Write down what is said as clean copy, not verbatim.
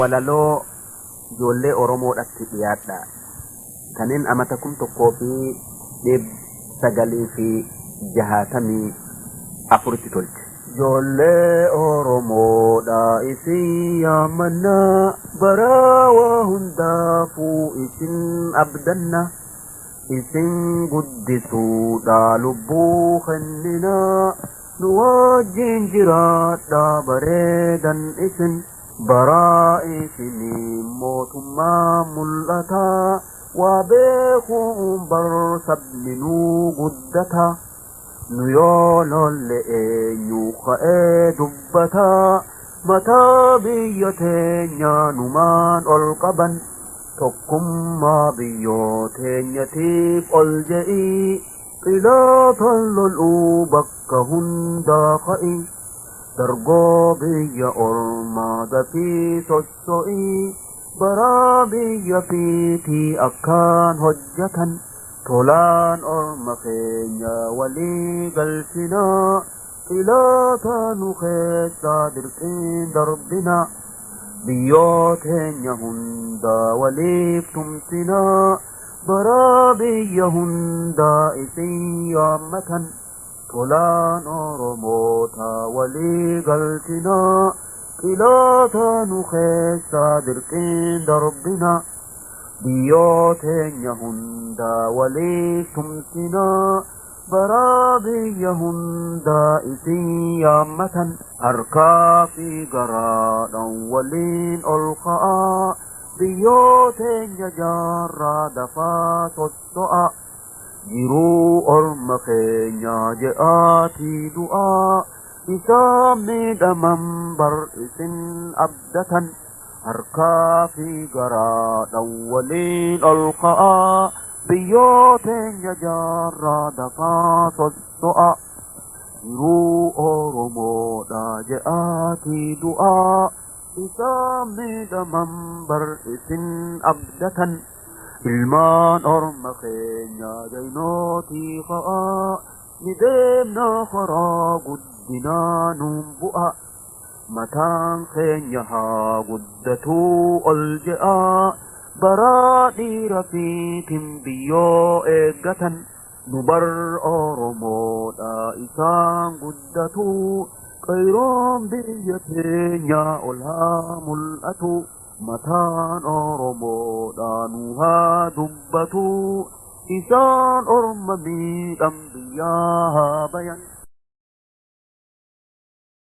walaloo ijoollee Oromoodhaatti dhiyaadha. Kanneen amata 1964 tti tolche. Ijoollee Oromoodha isin yaamanna barawaa hundaafuu isin abdanna. Isin guddisuudha lubbuu kennina nu wajjin jiraadha bareedan isin. Baraa isinii mootummaa mul'ata waa beekuun sabni nu guddata. Nu yoo lolle eenyu ka'ee dubbata mataa biyya teenya numaan ol qaban. Tokkummaa biyyoo teenyatiif ol je'ii xilootan lol'uu bakka hundaa ka'i. Dargoo biyya ormaa dafii sosso'ii baraa biyya fiitii akkaan hojjatan. Tolaan orma keenya walii galchinaa xiloota nu keessaa dirqiin darbina. Biyyoo teenya hundaa waliif tumsinaa baraa biyya hundaa isin yaammatan. Tolaan Oromoota walii galchinaa xiloota nu keessaa dirqiin darbina. Biyyoo teenya hundaa waliif tumsinaa baraa biyya hundaa isin yaammatan. Harkaa fi garaadhaan waliin ol ka'aa biyyoo teenya jaarraa dafaa sosso'a. Jiruu orma keenya je'aatii du'aa isaan miidhaman bar isin abdatan. Harkaa fi garaadhaan waliin ol ka'aa biyyoo teenya jaarraa dafaa sosso'a. Jiruu Oromoodha je'aatii du'aa isaan miidhaman bar isin abdatan. Ilmaan orma keenya jaynootii ka'aa ni deemna karaa guddinaa nuun bu'a. Mataan keenya haa guddatuu ol je'aa baraa dhiira fiitiin biyyoo eeggatan. Nu bar Oromoodha isaan guddatuu qayroon biyya teenya ol haa mul'atu. Mataan Oromoodha nu haa dubbatu isaan orma miidhan biyyaa haa bayan.